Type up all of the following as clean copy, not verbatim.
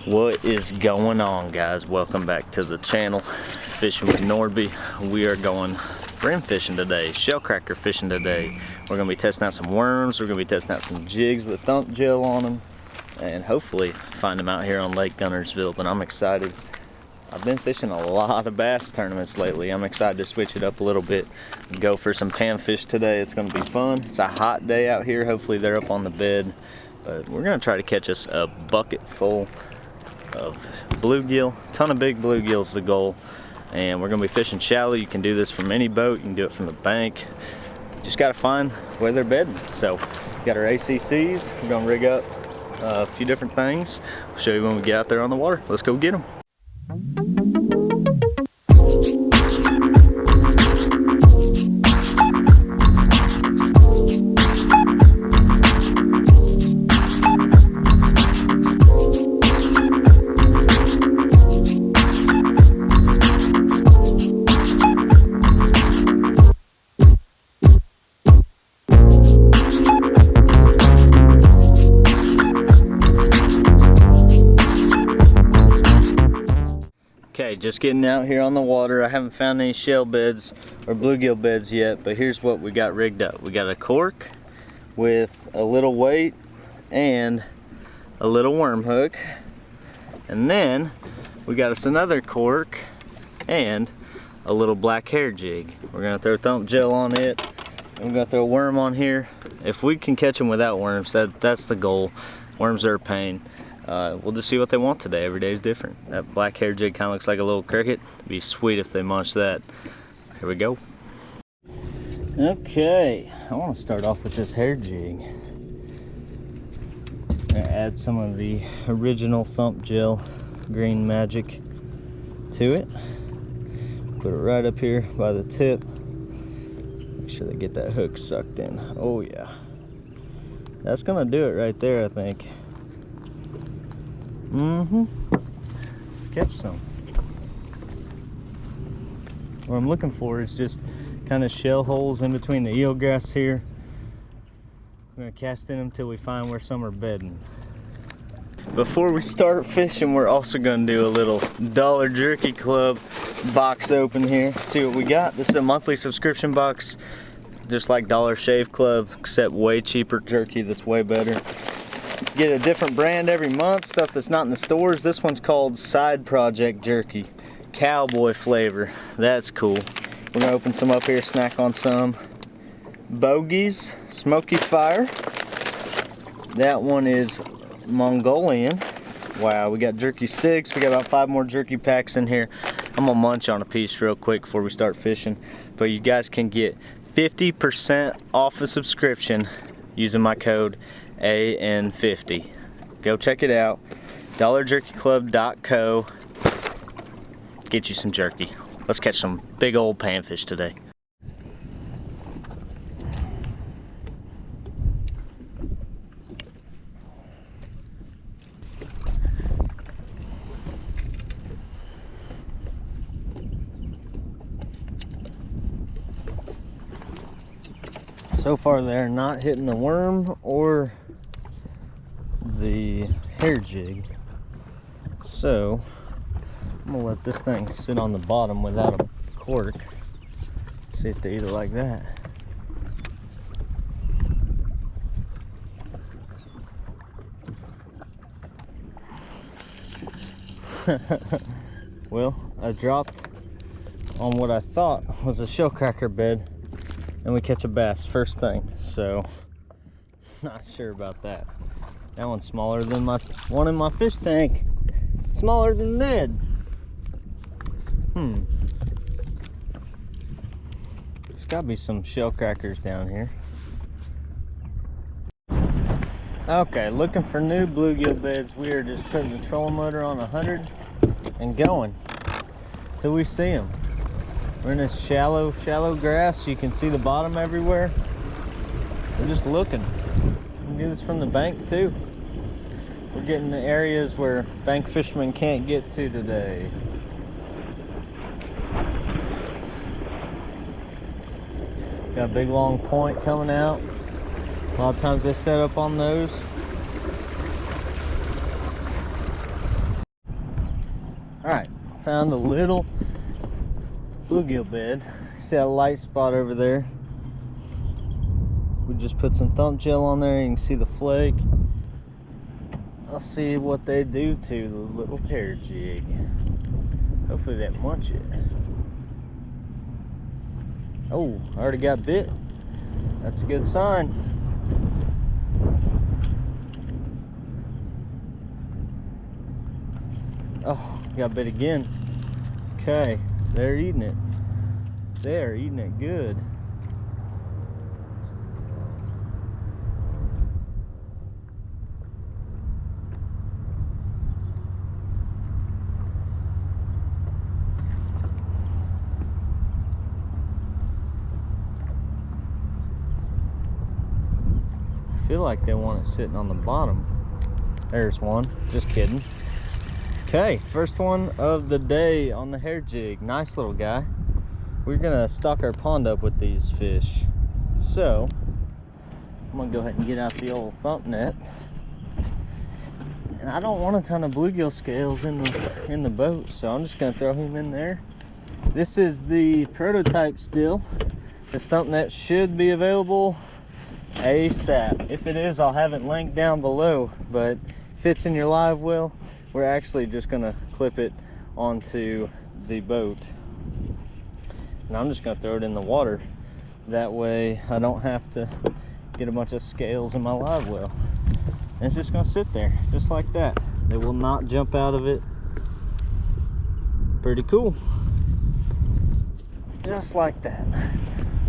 What is going on, guys? Welcome back to the channel, Fishing with Norby. We are going brim fishing today, shellcracker fishing today. We're gonna be testing out some worms. We're gonna be testing out some jigs with thump gel on them, and hopefully find them out here on Lake Guntersville. But I'm excited. I've been fishing a lot of bass tournaments lately. I'm excited to switch it up a little bit and go for some panfish today. It's gonna be fun. It's a hot day out here. Hopefully they're up on the bed, but we're gonna try to catch us a bucket full of bluegill. Ton of big bluegills is the goal, and we're gonna be fishing shallow. You can do this from any boat. You can do it from the bank. Just gotta find where they're bedding. So we got our ACCs. We're gonna rig up a few different things. I'll show you when we get out there on the water. Let's go get them. Okay, just getting out here on the water. I haven't found any shell beds or bluegill beds yet, but here's what we got rigged up. We got a cork with a little weight and a little worm hook, and then we got us another cork and a little black hair jig. We're gonna throw thump gel on it, and we're gonna throw a worm on here. If we can catch them without worms, that's the goal. Worms are a pain. We'll just see what they want today. Every day is different. That black hair jig kind of looks like a little cricket. It'd be sweet if they munched that. Here we go. Okay, I want to start off with this hair jig. I'm gonna add some of the original thump gel green magic to it. Put it right up here by the tip. Make sure they get that hook sucked in. Oh yeah, that's gonna do it right there, I think. Let's catch some. What I'm looking for is just kind of shell holes in between the eelgrass here. We're gonna cast in them till we find where some are bedding. Before we start fishing, we're also gonna do a little Dollar Jerky Club box open here. See what we got. This is a monthly subscription box, just like Dollar Shave Club, except way cheaper jerky that's way better. Get a different brand every month, stuff that's not in the stores. This one's called Side Project Jerky, cowboy flavor. That's cool. We're gonna open some up here, snack on some. Bogies, Smoky Fire. That one is Mongolian. Wow, we got jerky sticks. We got about 5 more jerky packs in here. I'm gonna munch on a piece real quick before we start fishing. But you guys can get 50% off a subscription using my code AN50. Go check it out. DollarJerkyClub.co. Get you some jerky. Let's catch some big old panfish today. So far they're not hitting the worm or the hair jig, so I'm gonna let this thing sit on the bottom without a cork. See if they eat it like that. Well, I dropped on what I thought was a shellcracker bed, and we catch a bass first thing, so not sure about that. That one's smaller than my one in my fish tank. Smaller than Ned. There's gotta be some shell crackers down here. Okay, looking for new bluegill beds. We are just putting the trolling motor on 100 and going till we see them. We're in this shallow grass. You can see the bottom everywhere. We're just looking. We can do this from the bank too. We're getting the areas where bank fishermen can't get to today. Got a big long point coming out. A lot of times they set up on those. Alright, found a little bluegill bed. See that light spot over there? We just put some thump gel on there. You can see the flake. Let's see what they do to the little hair jig. Hopefully they munch it. Oh, I already got bit. That's a good sign. Oh, got bit again. Okay, they're eating it. They're eating it good. I feel like they want it sitting on the bottom. There's one. Just kidding. Okay, first one of the day on the hair jig. Nice little guy. We're gonna stock our pond up with these fish. So I'm gonna go ahead and get out the old thump net. And I don't want a ton of bluegill scales in the boat, so I'm just gonna throw him in there. This is the prototype still. This thump net should be available ASAP. If it is, I'll have it linked down below, but if it's in your live well, we're actually just gonna clip it onto the boat. And I'm just gonna throw it in the water. That way I don't have to get a bunch of scales in my live well. And it's just gonna sit there, just like that. They will not jump out of it. Pretty cool. Just like that.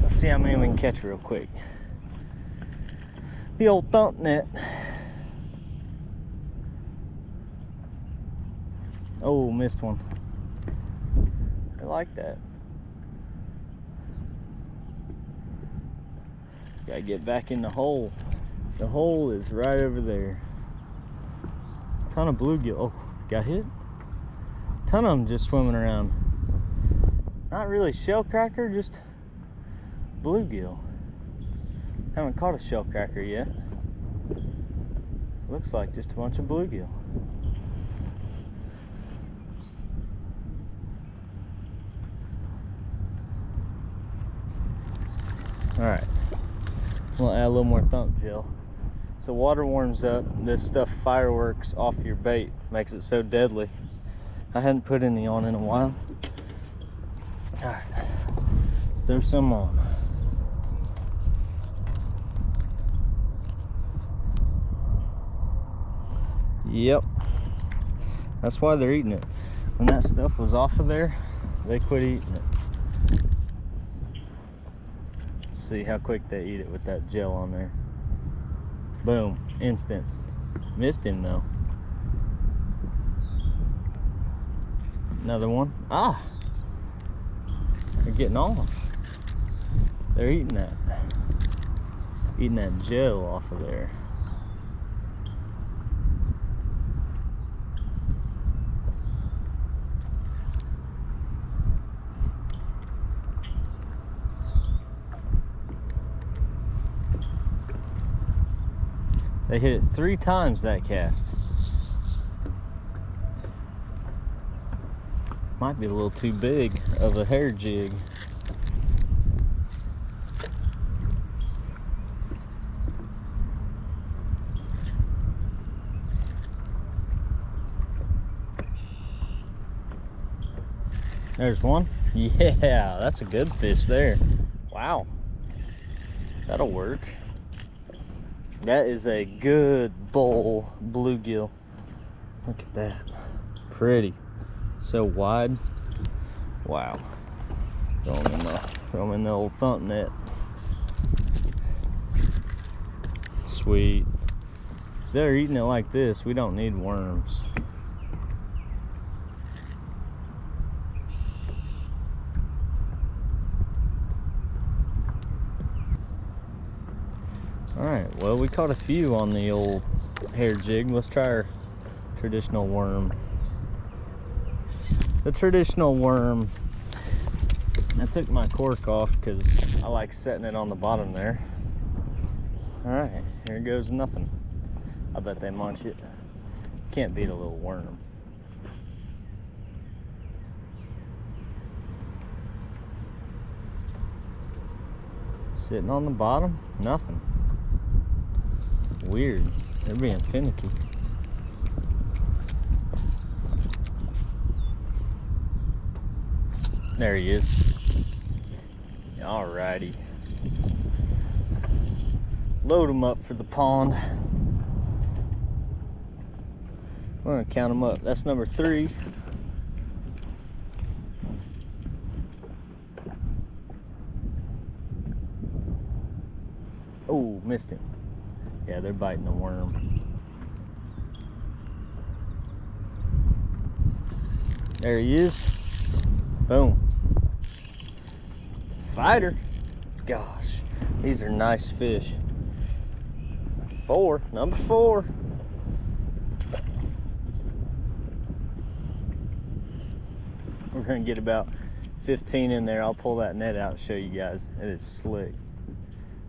Let's see how many we can catch real quick. The old thump net. Oh, missed one. I like that. Gotta get back in the hole. The hole is right over there. Ton of bluegill. Oh, got hit? Ton of them just swimming around. Not really shellcracker, just bluegill. Haven't caught a shellcracker yet. Looks like just a bunch of bluegill. Alright, we'll add a little more thump gel. So water warms up, this stuff fireworks off your bait, makes it so deadly. I hadn't put any on in a while. Alright, let's throw some on. Yep, that's why they're eating it. When that stuff was off of there, they quit eating it. See how quick they eat it with that gel on there. Boom, instant. Missed him though. Another one. Ah, they're getting off. They're eating that gel off of there. They hit it 3 times that cast. Might be a little too big of a hair jig. There's one. Yeah, that's a good fish there. Wow. That'll work. That is a good bull bluegill. Look at that. Pretty. So wide. Wow. Throw them in the old thump net. Sweet. If they're eating it like this, we don't need worms. Alright, well, we caught a few on the old hair jig. Let's try our traditional worm. The traditional worm. I took my cork off because I like setting it on the bottom there. Alright, here goes nothing. I bet they munch it. Can't beat a little worm. Sitting on the bottom, nothing. Weird. They're being finicky. There he is. Alrighty. Load them up for the pond. We're gonna count them up. That's number 3. Oh, missed him. Yeah, they're biting the worm. There he is. Boom. Fighter. Gosh, these are nice fish. 4, number 4. We're gonna get about 15 in there. I'll pull that net out and show you guys. It is slick.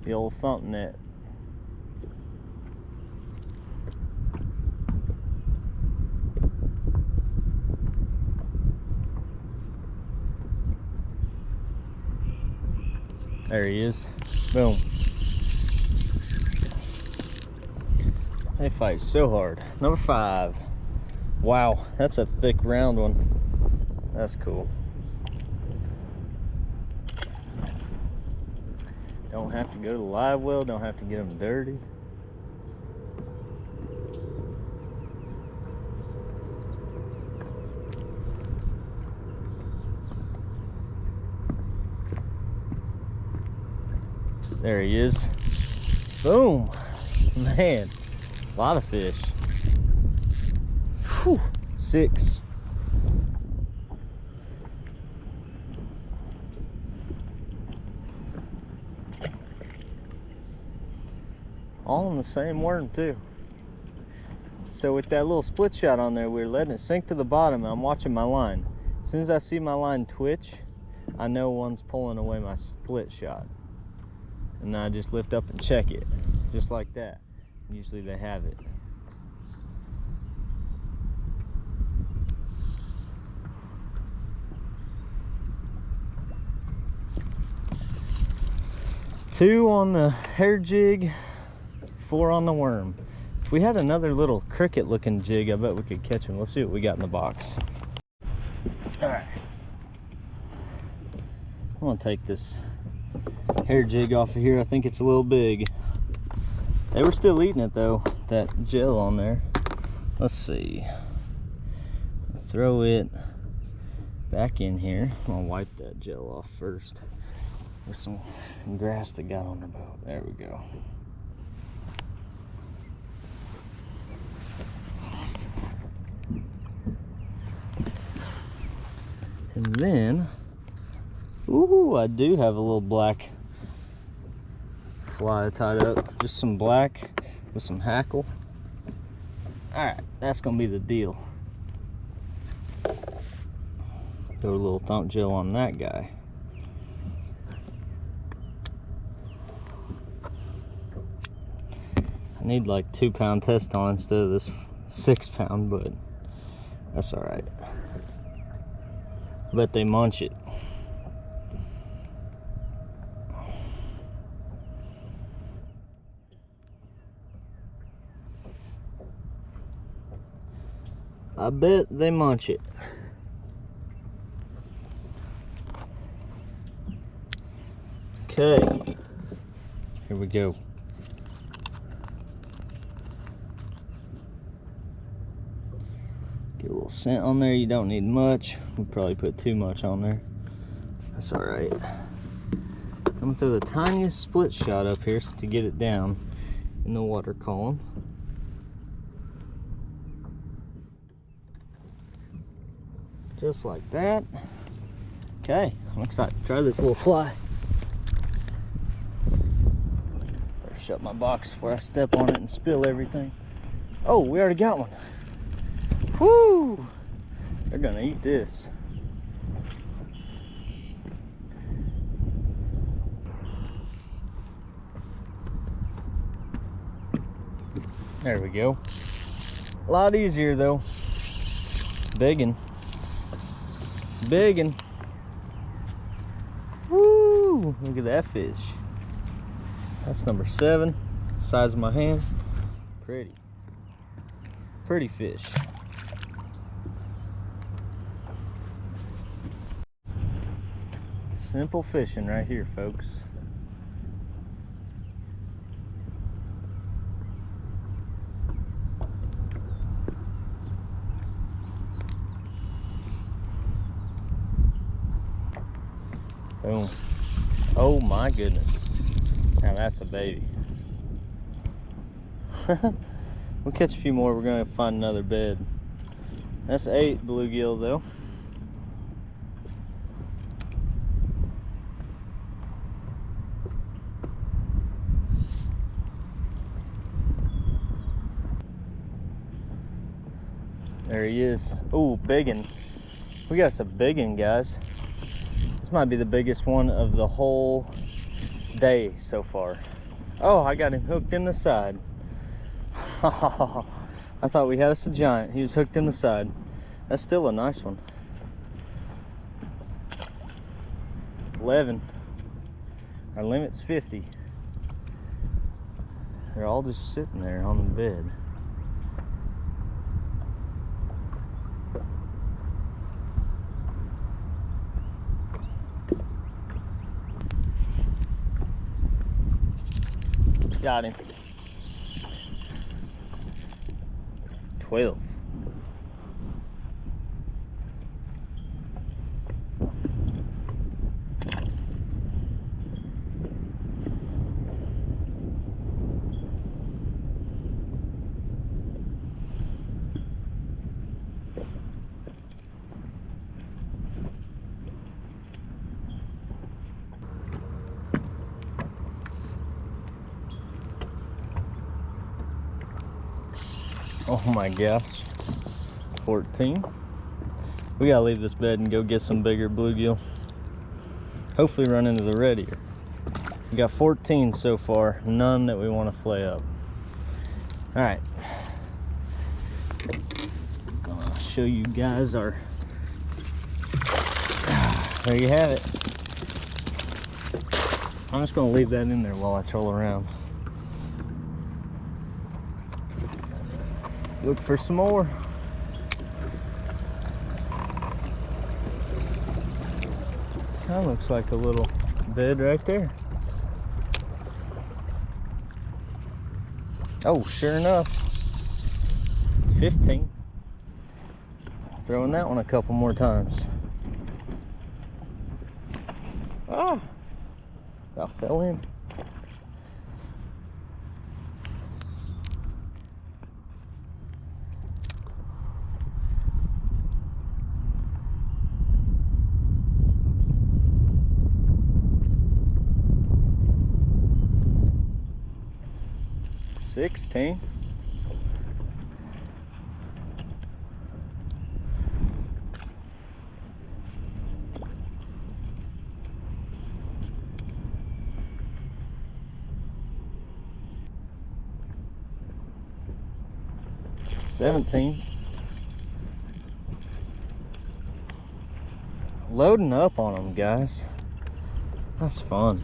The old thump net. There he is. Boom. They fight so hard. Number 5. Wow, that's a thick round one. That's cool. Don't have to go to the live well, don't have to get them dirty. There he is. Boom. Man, a lot of fish. Whew. 6. All on the same worm too. So with that little split shot on there, we're letting it sink to the bottom and I'm watching my line. As soon as I see my line twitch, I know one's pulling away my split shot. And then I just lift up and check it, just like that. Usually they have it. Two on the hair jig, 4 on the worm. If we had another little cricket looking jig, I bet we could catch him. Let's see what we got in the box. All right. I'm gonna take this hair jig off of here. I think it's a little big. They were still eating it though, that gel on there. Let's see. Throw it back in here. I'm gonna wipe that gel off first with some grass that got on the boat. There we go. And then, ooh, I do have a little black fly tied up. Just some black with some hackle. All right, that's gonna be the deal. Throw a little thump gel on that guy. I need like 2-pound test on instead of this 6-pound, but that's all right. Bet they munch it. I bet they munch it. Okay, here we go. Get a little scent on there. You don't need much. We probably put too much on there. That's all right. I'm gonna throw the tiniest split shot up here to get it down in the water column. Just like that. Okay, I'm excited to try this little fly. Better shut my box before I step on it and spill everything. Oh, we already got one. Woo! They're gonna eat this. There we go. A lot easier though. Biggin'. Biggin'. Woo! Look at that fish. That's number 7, size of my hand. Pretty fish. Simple fishing right here, folks. Boom. Oh my goodness. Now that's a baby. We'll catch a few more. We're gonna find another bed. That's 8 bluegill though. There he is. Oh, biggin. We got some biggin, guys. This might be the biggest one of the whole day so far. Oh, I got him hooked in the side. I thought we had us a giant. He was hooked in the side. That's still a nice one. 11. Our limit's 50. They're all just sitting there on the bed. Got him. 12. Oh my gosh. 14. We gotta leave this bed and go get some bigger bluegill. Hopefully run into the red ear. We got 14 so far, none that we want to flay up. All right. I'll show you guys our, there you have it. I'm just gonna leave that in there while I troll around. Look for some more. That looks like a little bed right there. Oh, sure enough, 15. Throwing that one a couple more times. Ah, I fell in. $16. $17. Loading up on them, guys. That's fun.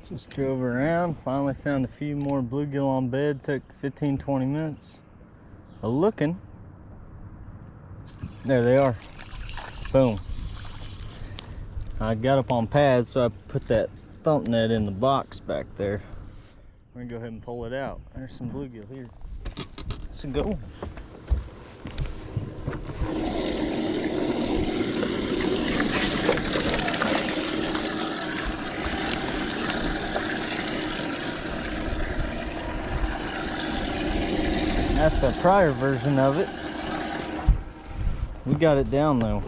Just drove around, finally found a few more bluegill on bed. Took 15-20 minutes of looking. There they are. Boom. I got up on pads, so I put that thump net in the box back there. We're gonna go ahead and pull it out. There's some bluegill here. It's a good one. That's a prior version of it. We got it down though.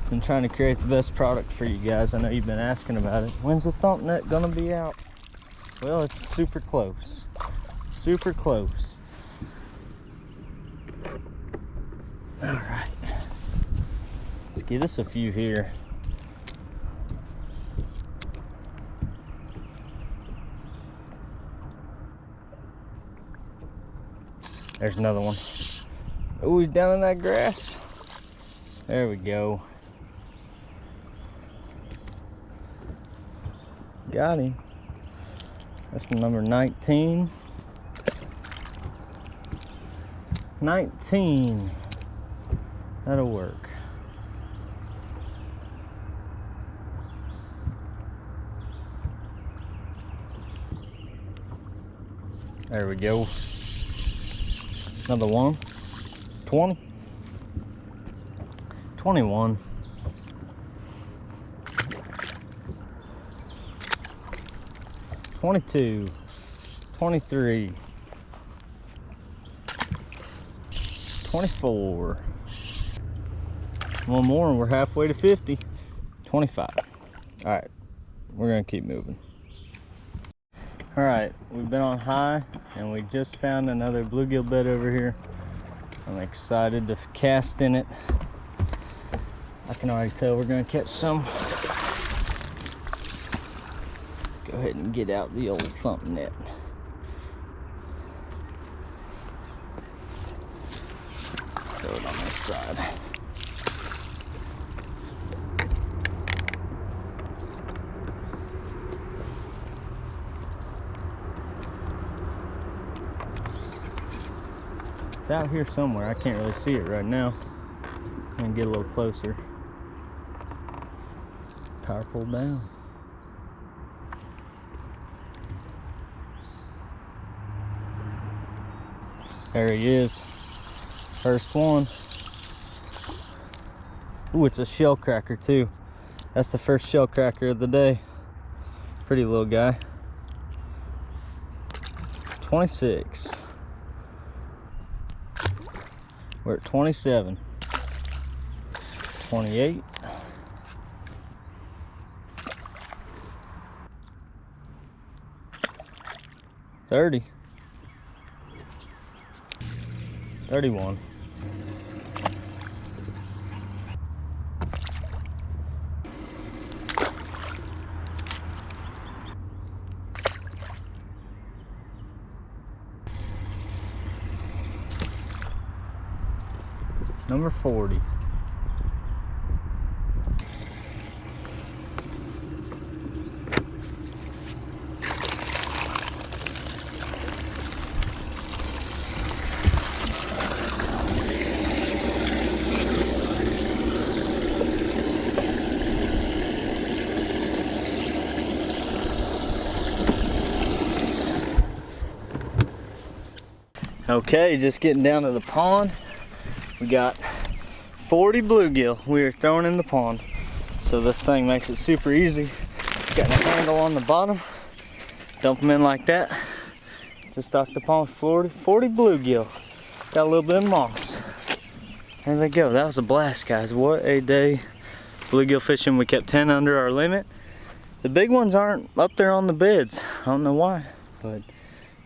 Been trying to create the best product for you guys. I know you've been asking about it. When's the thump net gonna be out? Well, it's super close. Super close. All right. Let's get us a few here. There's another one. Oh, he's down in that grass. There we go. Got him. That's number 19. 19. That'll work. There we go. Another one. 20. 21. 22. 23. 24. One more and we're halfway to 50. 25. All right, we're gonna keep moving. All right, we've been on high and we just found another bluegill bed over here. I'm excited to cast in it. I can already tell we're gonna catch some. Go ahead and get out the old thump net. Throw it on this side. It's out here somewhere. I can't really see it right now. I'm gonna get a little closer. Power pull down. There he is. First one. Ooh, it's a shell cracker too. That's the first shell cracker of the day. Pretty little guy. 26. We're at 27. 28. 30. 31. Number 40. Okay, just getting down to the pond. We got 40 bluegill we are throwing in the pond. So this thing makes it super easy. Got a handle on the bottom. Dump them in like that. Just stocked the pond with 40 bluegill. Got a little bit of moss. There they go. That was a blast, guys. What a day. Bluegill fishing. We kept 10 under our limit. The big ones aren't up there on the beds. I don't know why, but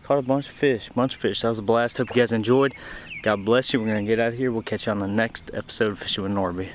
caught a bunch of fish. That was a blast. Hope you guys enjoyed. God bless you. We're gonna get out of here. We'll catch you on the next episode of Fishing with Norby.